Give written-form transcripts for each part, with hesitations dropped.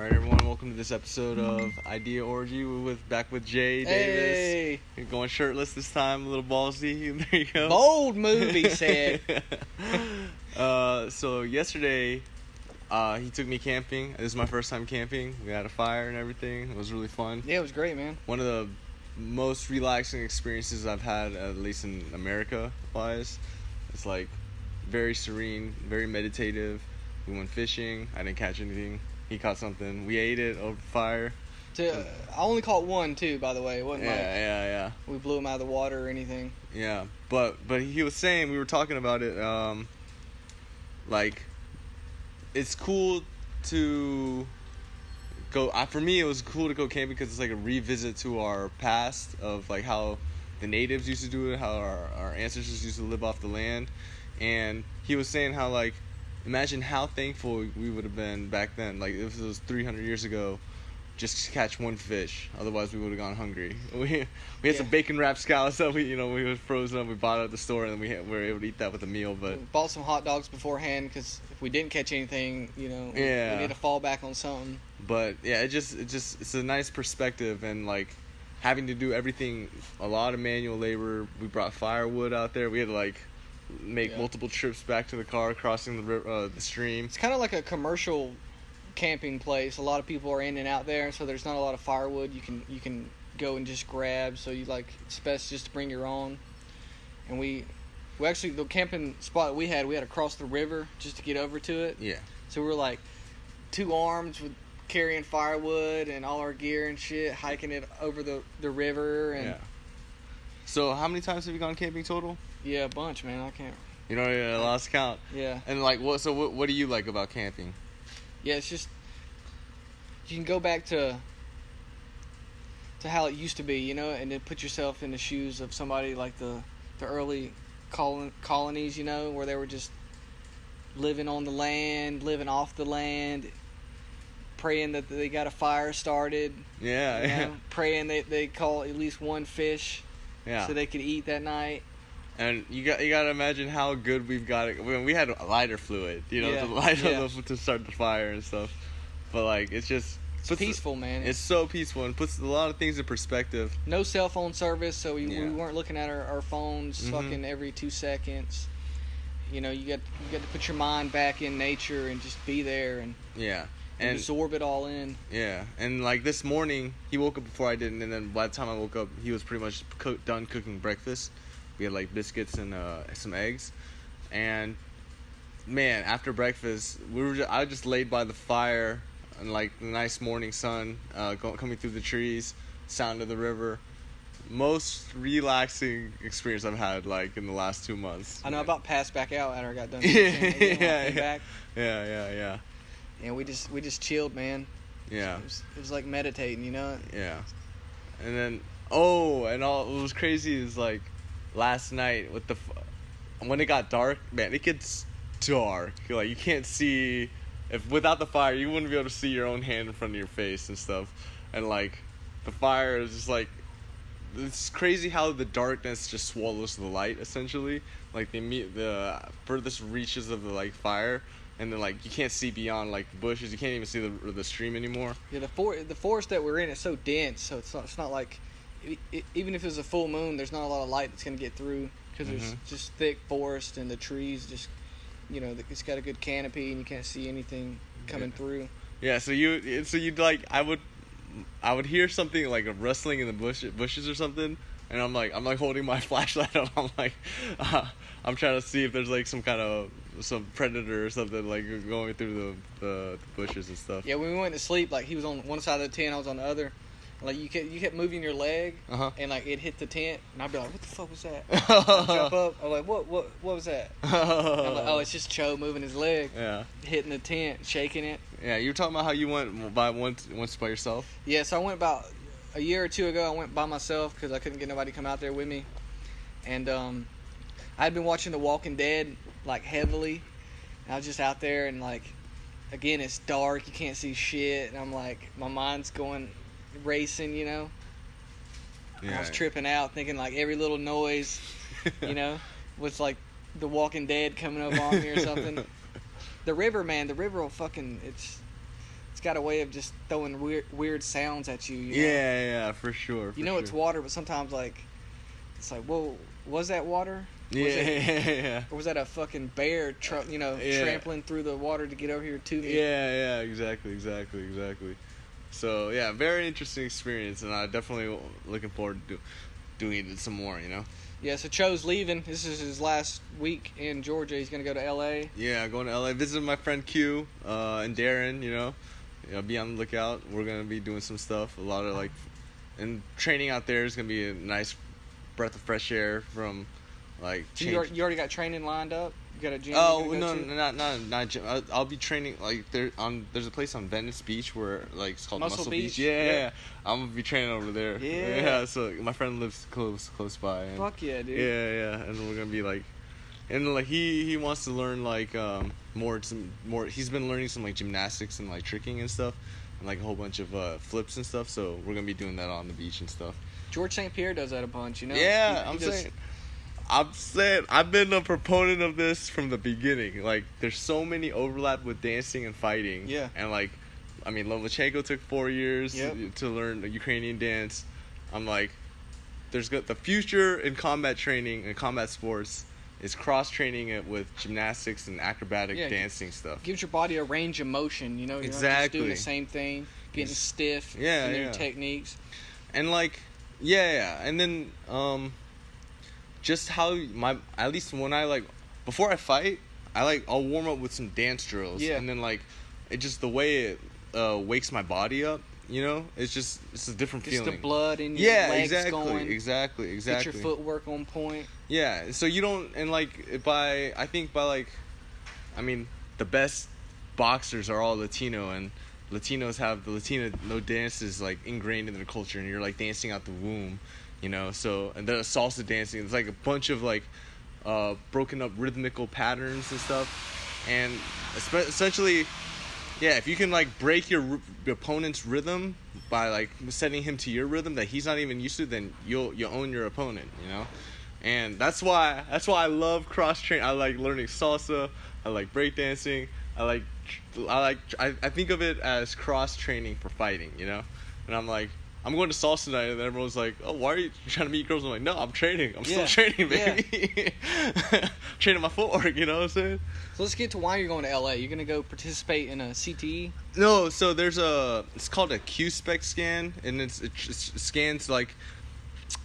All right, everyone. Welcome to this episode of Idea Orgy. We're back with Jay Davis. Hey. Going shirtless this time, a little ballsy. There you go. Bold move, he said. So yesterday, he took me camping. This is my first time camping. We had a fire and everything. It was really fun. Yeah, it was great, man. One of the most relaxing experiences I've had, at least in America, wise. It's like very serene, very meditative. We went fishing. I didn't catch anything. He caught something. We ate it over the fire. I only caught one too, by the way. It wasn't Yeah. we blew him out of the water or anything. Yeah, but he was saying, we were talking about it, like, it's cool to go, for me it was cool to go camping because it's like a revisit to our past of like how the natives used to do it, how our ancestors used to live off the land. And he was saying how, like, imagine how thankful we would have been back then. Like, if it was 300 years ago, just to catch one fish. Otherwise, we would have gone hungry. We had some bacon wrapped scallops that we was frozen up. We bought it at the store, and then we were able to eat that with a meal. But we bought some hot dogs beforehand because if we didn't catch anything, we need to fall back on something. But yeah, it's a nice perspective, and like having to do everything, a lot of manual labor. We brought firewood out there. We had to like make multiple trips back to the car, crossing the stream. It's kind of like a commercial camping place. A lot of people are in and out there, so there's not a lot of firewood you can go and just grab. So it's best just to bring your own. And we actually, the camping spot we had to cross the river just to get over to it. Yeah. So we were like two arms with carrying firewood and all our gear and shit, hiking it over the river. And So how many times have you gone camping total? Yeah, a bunch, man. I can't. You know, I lost count. Yeah. And like, what do you like about camping? Yeah, it's just you can go back to how it used to be, and then put yourself in the shoes of somebody like the early colonies, where they were just living on the land, living off the land, praying that they got a fire started. Yeah. Praying they caught at least one fish. Yeah. So they could eat that night. And you got to imagine how good we've got it. We had a lighter fluid, to light to start the fire and stuff. But like, it's peaceful, man. It's so peaceful and puts a lot of things in perspective. No cell phone service, so we weren't looking at our phones fucking every 2 seconds. You got to put your mind back in nature and just be there and absorb it all in. Yeah, and like this morning, he woke up before I did, and then by the time I woke up, he was pretty much done cooking breakfast. We had like biscuits and some eggs, and man, after breakfast, I just laid by the fire and like the nice morning sun coming through the trees, sound of the river. Most relaxing experience I've had like in the last 2 months. I know, I about passed back out after I got done. Yeah. And we just chilled, man. Yeah. It was like meditating, Yeah. And then what was crazy is like last night when it got dark, man, it gets dark. Like you can't see, without the fire, you wouldn't be able to see your own hand in front of your face and stuff. And like the fire is just like, it's crazy how the darkness just swallows the light essentially. Like they meet the furthest reaches of the like fire. And then, like, you can't see beyond, like, the bushes. You can't even see the stream anymore. Yeah, the forest that we're in is so dense, so it's not like, even if it's a full moon, there's not a lot of light that's going to get through because there's just thick forest and the trees just, it's got a good canopy and you can't see anything coming through. Yeah, so you'd like, I would hear something like a rustling in the bushes or something. And I'm like holding my flashlight up. I'm like, I'm trying to see if there's like some predator or something like going through the bushes and stuff. Yeah, when we went to sleep, like he was on one side of the tent, I was on the other. Like you kept moving your leg, and like it hit the tent, and I'd be like, "What the fuck was that?" I'd jump up. I'm like, "What was that?" I'm like, "Oh, it's just Cho moving his leg, hitting the tent, shaking it." Yeah, you were talking about how you went by once by yourself. Yeah, so I went about a year or two ago. I went by myself because I couldn't get nobody to come out there with me, and I'd been watching The Walking Dead like heavily. And I was just out there, and like, again, it's dark, you can't see shit, and I'm like, my mind's going racing, Yeah. I was tripping out, thinking like every little noise, was like The Walking Dead coming up on me or something. The river will fucking, it's got a way of just throwing weird sounds at you. You know? Yeah, for sure. You know it's water, but sometimes like it's like, whoa, was that water? Yeah. Or was that a fucking bear, trampling through the water to get over here to me? Yeah, exactly. So, yeah, very interesting experience, and I'm definitely looking forward to doing it some more, you know? Yeah, so Cho's leaving. This is his last week in Georgia. He's going to go to L.A. Yeah, going to L.A., visiting my friend Q and Darren, you know? Be on the lookout. We're going to be doing some stuff. A lot of, like... And training out there is going to be a nice breath of fresh air from... Like, so you already got training lined up? You got a gym? Oh no, not gym. I'll be training like there's a place on Venice Beach where like it's called Muscle Beach. Yeah. I'm gonna be training over there. Yeah. So my friend lives close by. And fuck yeah, dude. Yeah. And we're gonna be like, and like he wants to learn like more. He's been learning some like gymnastics and like tricking and stuff, and like a whole bunch of flips and stuff. So we're gonna be doing that on the beach and stuff. George St. Pierre does that a bunch, you know. Yeah, I'm saying I've been a proponent of this from the beginning. Like, there's so many overlap with dancing and fighting. Yeah. And like, I mean, Lomachenko took 4 years to learn the Ukrainian dance. I'm like, the future in combat training and combat sports is cross training it with gymnastics and acrobatic dancing stuff. Gives your body a range of motion. You know, you're not just doing the same thing, getting stiff. In your techniques. And like, and then just how at least when I like before I fight, I'll warm up with some dance drills, and then like it just the way it wakes my body up, you know, it's a different feeling. Just the blood in your legs going. Exactly. Get your footwork on point. Yeah, so you don't I mean the best boxers are all Latino, and Latinos have the Latino dances like ingrained in their culture, and you're like dancing out the womb. You know, so, and then salsa dancing, it's like a bunch of like broken up rhythmical patterns and stuff, and essentially, if you can like break your opponent's rhythm by like setting him to your rhythm that he's not even used to, then you'll own your opponent, you know. And that's why I love cross train. I like learning salsa, I like breakdancing, I think of it as cross training for fighting, you know. And I'm like, I'm going to salsa tonight, and everyone's like, "Oh, why are you trying to meet girls?" I'm like, "No, I'm training. I'm still training, baby. Training my footwork." You know what I'm saying? So let's get to why you're going to LA. You're gonna go participate in a CTE? No, so it's called a Q-spec scan, and it scans like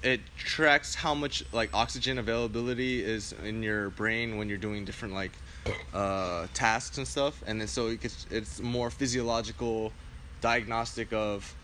it tracks how much like oxygen availability is in your brain when you're doing different like tasks and stuff, and then so it's more physiological diagnostic of.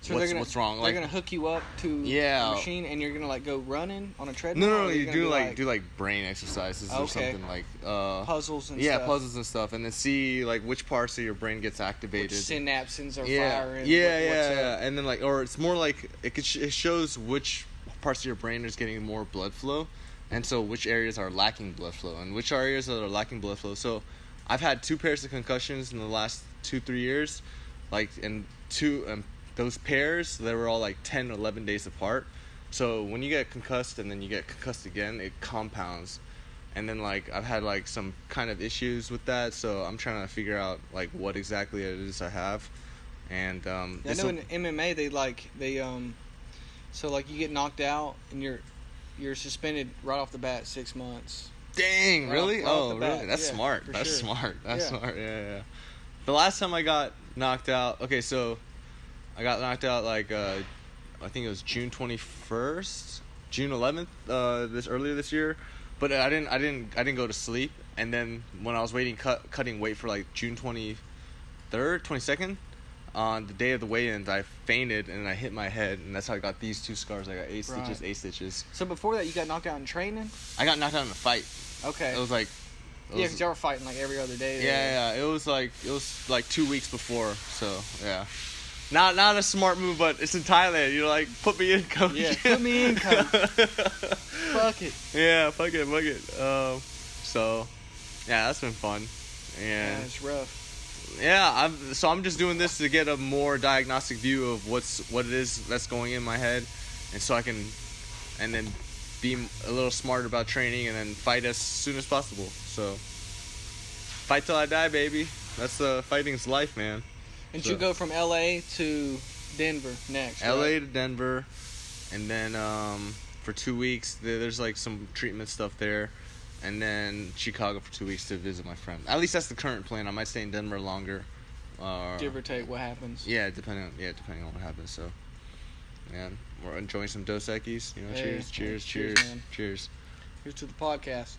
What's wrong? They're gonna hook you up to a machine, and you're gonna like go running on a treadmill. No, you do like brain exercises or something like puzzles and puzzles and stuff, and then see like which parts of your brain gets activated. Which synapses are firing. And then like, or it's more like it shows which parts of your brain is getting more blood flow, and so which areas are lacking blood flow, and which areas that are lacking blood flow. So, I've had 2 pairs of concussions in the last 2-3 years, like those pairs, they were all like 10 or 11 days apart. So when you get concussed and then you get concussed again, it compounds. And then like I've had like some kind of issues with that, so I'm trying to figure out like what exactly it is I have. And I know in MMA so like you get knocked out and you're suspended right off the bat 6 months. Dang, really? Really? That's smart. That's smart. Yeah. The last time I got knocked out, so I got knocked out like I think it was June 21st, June 11th, earlier this year, but I didn't go to sleep, and then when I was cutting weight for like June 23rd, 22nd, on the day of the weigh-ins, I fainted and I hit my head, and that's how I got these 2 scars. I got 8 stitches. So before that, you got knocked out in training? I got knocked out in a fight. Okay. It was like. Because y'all were fighting like every other day. Yeah. It was like 2 weeks before. So yeah. Not a smart move, but it's in Thailand. You're like, put me in, coach. Yeah, put me in, coach. Fuck it. Yeah, fuck it. So, yeah, that's been fun. And it's rough. Yeah, I'm just doing this to get a more diagnostic view of what it is that's going in my head, and so I can, and then be a little smarter about training, and then fight as soon as possible. So, fight till I die, baby. That's fighting's life, man. And So- you go from LA to Denver next. LA right? to Denver, and then for 2 weeks there's like some treatment stuff there, and then Chicago for 2 weeks to visit my friend. At least that's the current plan. I might stay in Denver longer. Give or take what happens. Yeah, depending on what happens. So, man, we're enjoying some Dos Equis. You know, Hey, cheers. man. Cheers. Here's to the podcast.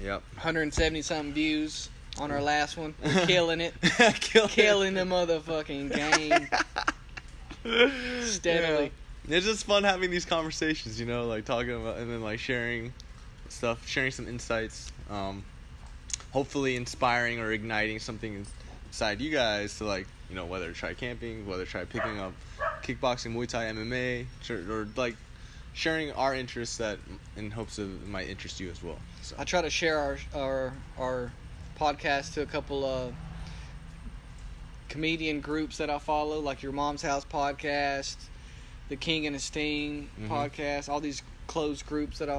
Yep. 170 something views on our last one. We're killing it. Killing the motherfucking game. Steadily. Yeah. It's just fun having these conversations, you know, like talking about and then like sharing stuff, sharing some insights. Hopefully inspiring or igniting something inside you guys to, like, you know, whether to try camping, whether to try picking up kickboxing, Muay Thai, MMA, or like sharing our interests that in hopes of it might interest you as well. So. I try to share our podcast to a couple of comedian groups that I follow, like Your Mom's House podcast, the King and the Sting podcast, all these closed groups that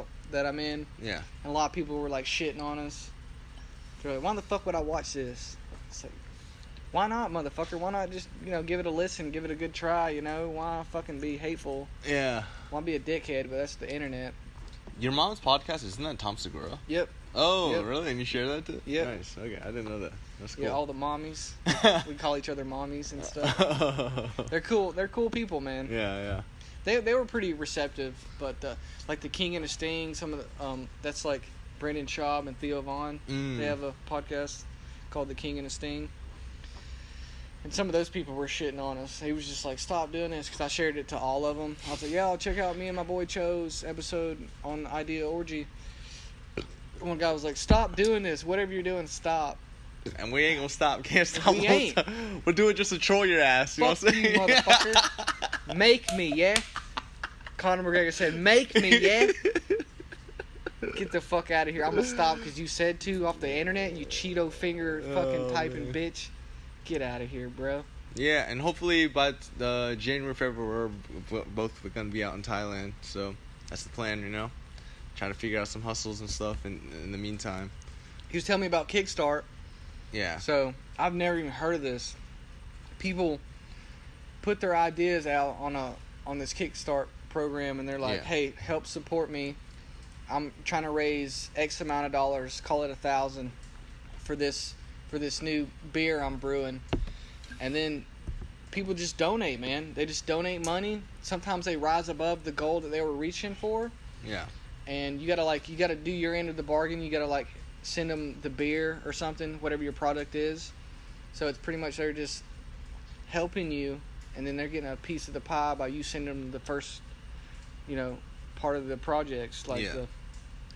I'm in. Yeah. And a lot of people were like shitting on us. They're like, why the fuck would I watch this? It's like, why not, motherfucker? Why not just, you know, give it a listen, give it a good try, you know? Why fucking be hateful? Yeah. Why be a dickhead? But that's the internet. Your mom's podcast, isn't that Tom Segura? Yep. Oh, Yep. really? And you share that too? Yep. Nice. Okay, I didn't know that. That's cool. Yeah, all the mommies. We call each other mommies and stuff. They're cool. They're cool people, man. Yeah. They were pretty receptive, but like the King and the Sting, some of the that's like Brendan Schaub and Theo Vaughn. They have a podcast called The King and the Sting. And some of those people were shitting on us. He was just like, stop doing this, because I shared it to all of them. I was like, yeah, I'll check out me and my boy Cho's episode on Idea Orgy. One guy was like, stop doing this. Whatever you're doing, stop. And we ain't gonna stop. Can't stop. We ain't. We'll do it just to troll your ass. You Fuck know what I'm you, saying? motherfucker. Make me, yeah? Conor McGregor said, make me, yeah? Get the fuck out of here. I'm gonna stop because you said to off the internet, you Cheeto finger fucking typing man. bitch. Get out of here, bro. Yeah, and hopefully by January, February, we're both gonna be out in Thailand. So that's the plan, you know. Trying to figure out some hustles and stuff in the meantime. He was telling me about Kickstart. Yeah. So I've never even heard of this. People put their ideas out on this Kickstart program, and they're like, Yeah. "Hey, help support me. I'm trying to raise X amount of dollars. Call it 1,000 for this new beer I'm brewing." And then people just donate, man. They just donate money. Sometimes they rise above the goal that they were reaching for. Yeah. And you gotta do your end of the bargain. You gotta like send them the beer or something, whatever your product is. So it's pretty much they're just helping you, and then they're getting a piece of the pie by you sending them the first, part of the projects. Like Yeah.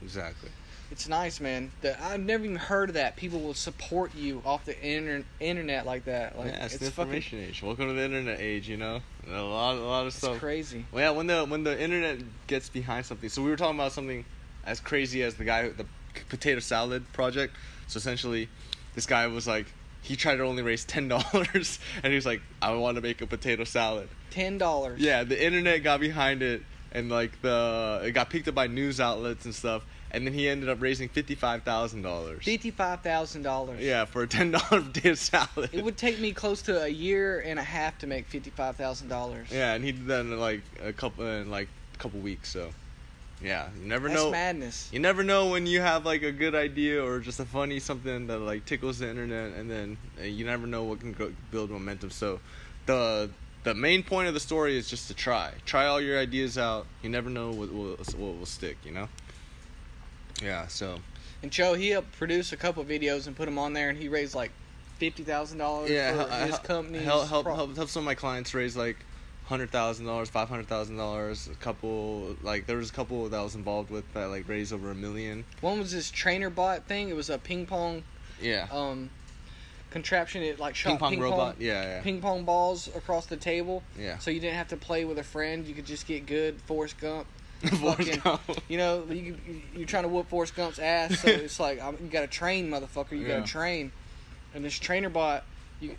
Exactly. it's nice, man. I've never even heard of that. People will support you off the internet like that. Like Yeah, it's the fucking information age. Welcome to the internet age. You know, a lot of it's stuff. crazy. Well, yeah, when the internet gets behind something. So we were talking about something as crazy as the potato salad project. So essentially, this guy was like, he tried to only raise $10, and he was like, I want to make a potato salad. $10. Yeah, the internet got behind it, and like it got picked up by news outlets and stuff. And then he ended up raising $55,000. $55,000. Yeah, for a $10 potato salad. It would take me close to a year and a half to make $55,000. Yeah, and he did that in like a couple weeks. So, yeah, you never That's know. madness. You never know when you have like a good idea or just a funny something that like tickles the internet, and then you never know what can build momentum. So, the main point of the story is just to try all your ideas out. You never know what will stick. You know. Yeah. So. And Cho, he helped produce a couple videos and put them on there, and he raised like $50,000 for his company. Help some of my clients raise like $100,000, $500,000. A couple, like there was a couple that I was involved with that like raised over $1 million. One was this trainer bot thing. It was a ping pong contraption. It like shot ping pong robot. Yeah. Ping pong balls across the table. Yeah. So you didn't have to play with a friend. You could just get good Forrest Gump. Forrest Gump. You're trying to whoop Forrest Gump's ass, so it's like you gotta train, motherfucker. You gotta train. And this trainer bot,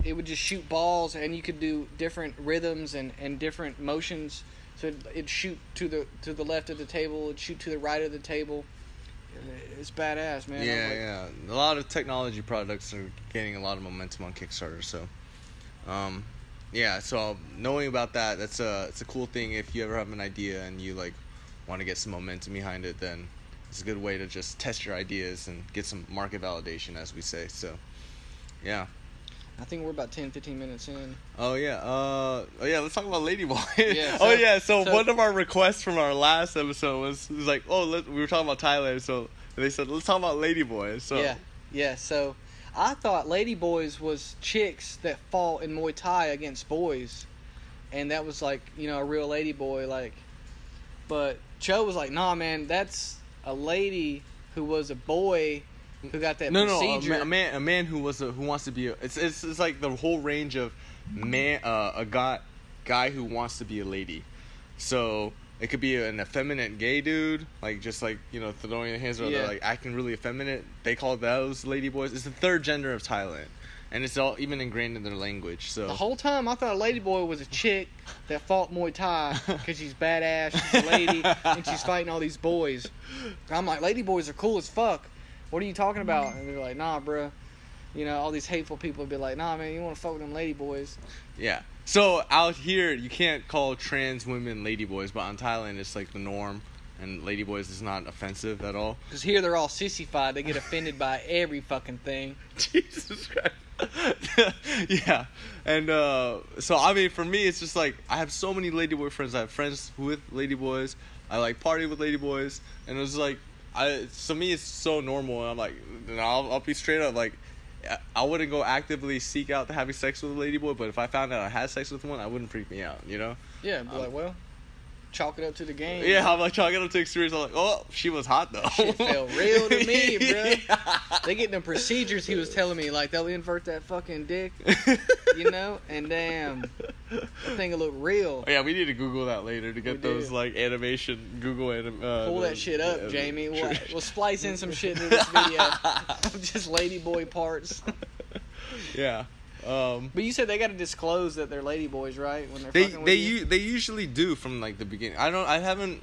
it would just shoot balls, and you could do different rhythms and different motions. So it'd shoot to the left of the table, it'd shoot to the right of the table, it's badass, man. Yeah. A lot of technology products are gaining a lot of momentum on Kickstarter. So, yeah. So knowing about that, it's a cool thing. If you ever have an idea and you like want to get some momentum behind it, then it's a good way to just test your ideas and get some market validation, as we say. So, yeah. I think we're about 10, 15 minutes in. Oh yeah. Let's talk about Ladyboy. Yeah, So one of our requests from our last episode was like, we were talking about Thailand, so they said let's talk about Ladyboy. So yeah. So I thought Ladyboys was chicks that fought in Muay Thai against boys, and that was like a real Ladyboy like. But Cho was like, nah, man, that's a lady who was a boy. Who got that procedure? No, a man who wants to be it's like the whole range of a guy who wants to be a lady. So it could be an effeminate gay dude, like just like throwing their hands, or they're like acting really effeminate. They call those ladyboys. It's the third gender of Thailand, and it's all even ingrained in their language. So the whole time I thought a ladyboy was a chick that fought Muay Thai because she's badass, she's a lady, and she's fighting all these boys. I'm like, ladyboys are cool as fuck. What are you talking about? And they're like, nah, bro. All these hateful people would be like, nah, man, you want to fuck with them ladyboys. Yeah. So out here, you can't call trans women ladyboys, but in Thailand, it's like the norm, and ladyboys is not offensive at all. Because here they're all sissified. They get offended by every fucking thing. Jesus Christ. Yeah. And so, I mean, for me, it's just like, I have so many ladyboy friends. I have friends with ladyboys. I like party with ladyboys. And it was like, to me, it's so normal. And I'm like, I'll be straight up, like, I wouldn't go actively seek out having sex with a ladyboy, but if I found out I had sex with one, I wouldn't freak me out, Yeah, be like, well, chalk it up to the game. Yeah, I'm like, chalk it up to experience. I'm like, oh, she was hot, though. Shit felt real to me, bro. Yeah. They get them procedures he was telling me, like, they'll invert that fucking dick, and damn, that thing will look real. Oh, yeah, we need to Google that later to get those, like, animation, Pull that shit up, Jamie. We'll splice in some shit into this video of just ladyboy parts. Yeah. But you said they got to disclose that they're ladyboys, right? When they're fucking with you? They usually do from like the beginning. I haven't,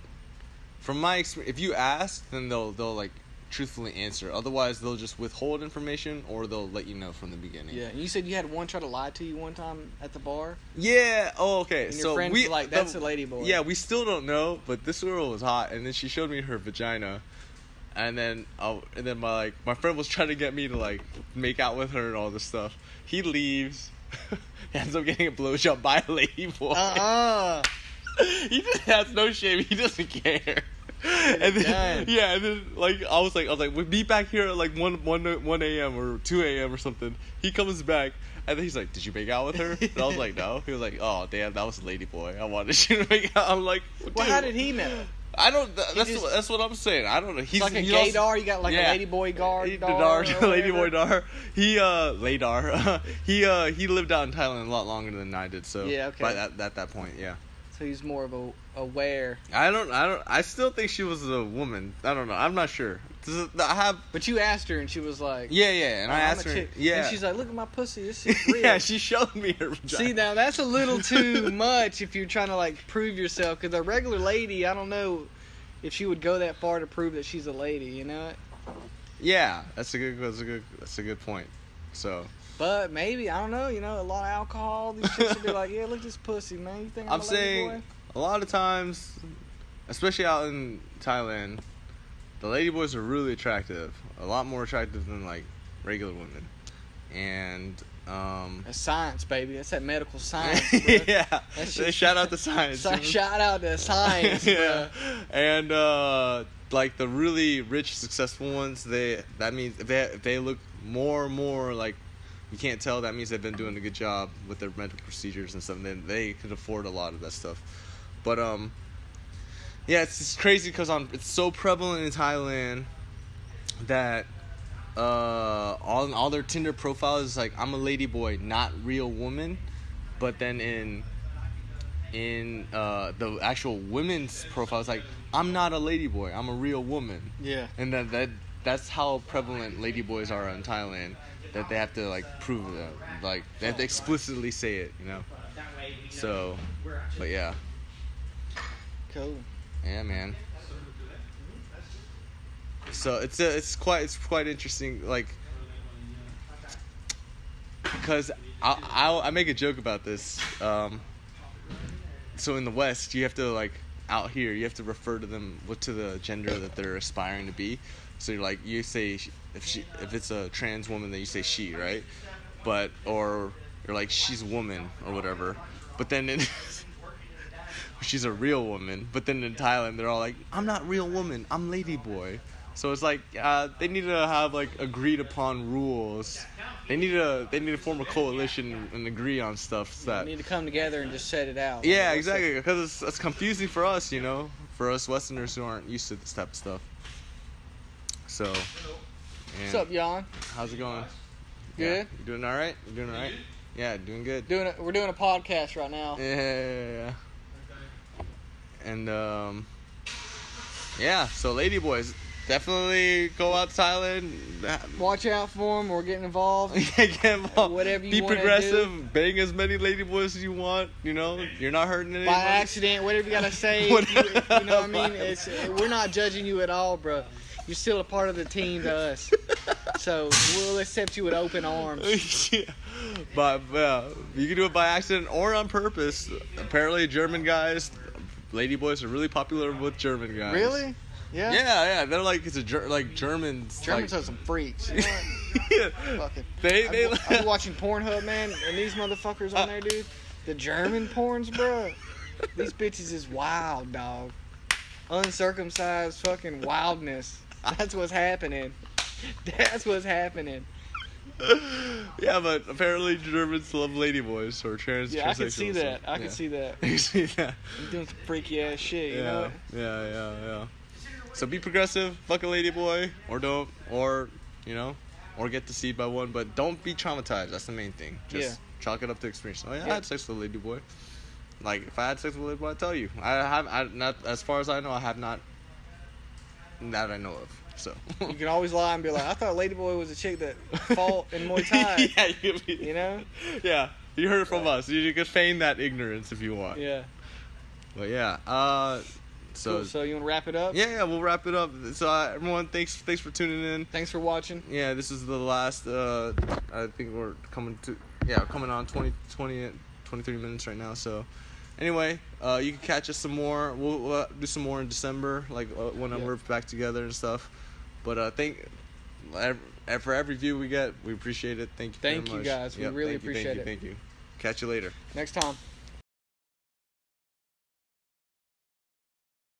from my experience. If you ask, then they'll like truthfully answer. Otherwise, they'll just withhold information, or they'll let you know from the beginning. Yeah. And you said you had one try to lie to you one time at the bar. Yeah. Oh, okay. And your friends were like, that's a ladyboy. Yeah, we still don't know, but this girl was hot, and then she showed me her vagina. And then my friend was trying to get me to like make out with her and all this stuff. He leaves. He ends up getting a blowjob by a ladyboy. He just has no shame. He doesn't care. And then, and then like I was like, we'll be back here at like 1 a.m. or 2 a.m. or something. He comes back. And then he's like, did you make out with her? And I was like, no. He was like, oh, damn, that was a ladyboy. I wanted you to make out. I'm like, well, how did he know? I don't. That's what I'm saying. I don't know. He's like a gaydar. You got like a ladyboy guard. Ladyboy dar. He Laydar. He lived out in Thailand a lot longer than I did. So yeah, okay. By that point, yeah. So he's more of a aware. I still think she was a woman. I don't know. I'm not sure. But you asked her and she was like, yeah, and I asked her, chick. yeah, and she's like, look at my pussy, this is real. Yeah, she showed me her vagina. See, now that's a little too much if you're trying to like prove yourself, because a regular lady, I don't know if she would go that far to prove that she's a lady, you know? Yeah, that's a good point. So, but maybe, I don't know, a lot of alcohol, these chicks would be like, yeah, look at this pussy, man, you think I'm a saying ladyboy? A lot of times, especially out in Thailand, the ladyboys are really attractive. A lot more attractive than like regular women. And that's science, baby. That's that medical science, bro. Yeah. Shout out to science. Shout out to science, yeah. Bro. And like the really rich, successful ones, that means if they look more and more like you can't tell, that means they've been doing a good job with their medical procedures and stuff. And then they could afford a lot of that stuff. But yeah, it's crazy because it's so prevalent in Thailand that all their Tinder profiles is like, I'm a ladyboy, not real woman. But then in the actual women's profile, it's like, I'm not a ladyboy, I'm a real woman. Yeah. And that's how prevalent ladyboys are in Thailand, that they have to like prove that, like they have to explicitly say it, So, but yeah. Cool. Yeah, man. So it's quite interesting, like, because I make a joke about this. So in the West, you have to, like, out here, you have to refer to them to the gender that they're aspiring to be. So you're like, you say if it's a trans woman, then you say she, right? But or you're like, she's a woman or whatever. But then she's a real woman. But then in Thailand, they're all like, I'm not real woman, I'm Ladyboy. So it's like they need to have, like, agreed upon rules. They need to form a coalition and agree on stuff. So that They need to come together and just set it out. yeah, exactly. Because it's confusing for us, you know, for us Westerners who aren't used to this type of stuff. So, yeah. What's up, Jan? How's it going? Good. You doing all right? You doing all right? Yeah, doing good. We're doing a podcast right now. Yeah. And yeah. So Ladyboys, definitely go out to Thailand. Watch out for them. We're getting involved. Get involved. Whatever you Be wanna progressive. do. Bang as many Ladyboys as you want. You know, you're not hurting anybody. By accident, whatever you gotta say. You know what I mean? We're not judging you at all, bro. You're still a part of the team to us. So we'll accept you with open arms. Yeah. But you can do it by accident or on purpose. Apparently, German guys, Ladyboys are really popular with German guys. Really? Yeah. Yeah. They're like like Germans. Germans like, are some freaks. You know what? Yeah. Fucking. They I've been watching Pornhub, man, and these motherfuckers on there, dude. The German porns, bro. These bitches is wild, dog. Uncircumcised fucking wildness. That's what's happening. That's what's happening. Yeah, but apparently Germans love Ladyboys or trans. Yeah, I can see transsexuals, that. so, I can see that. You see that? I'm doing some freaky ass shit, you know? Yeah. So be progressive, fuck a Ladyboy, or don't, or, you know, or get deceived by one, but don't be traumatized. That's the main thing. Just chalk it up to experience. Oh yeah, I had sex with a Ladyboy. Like, if I had sex with a Ladyboy, I'd tell you. I not, as far as I know, I have not, that I know of. So You can always lie and be like, I thought Ladyboy was a chick that fought in Muay Thai. Yeah, You know? Yeah, you heard it from us. You can feign that ignorance if you want. Yeah. But yeah, so Cool. So you want to wrap it up? yeah, we'll wrap it up. So everyone, thanks for tuning in. Thanks for watching. Yeah, this is the last. I think we're coming on 23 minutes right now. So anyway, you can catch us some more. We'll do some more in December, like when we're back together and stuff. But for every view we get, we appreciate it. Thank you very much. Thank you guys. We really appreciate it. Thank you. Catch you later. Next time.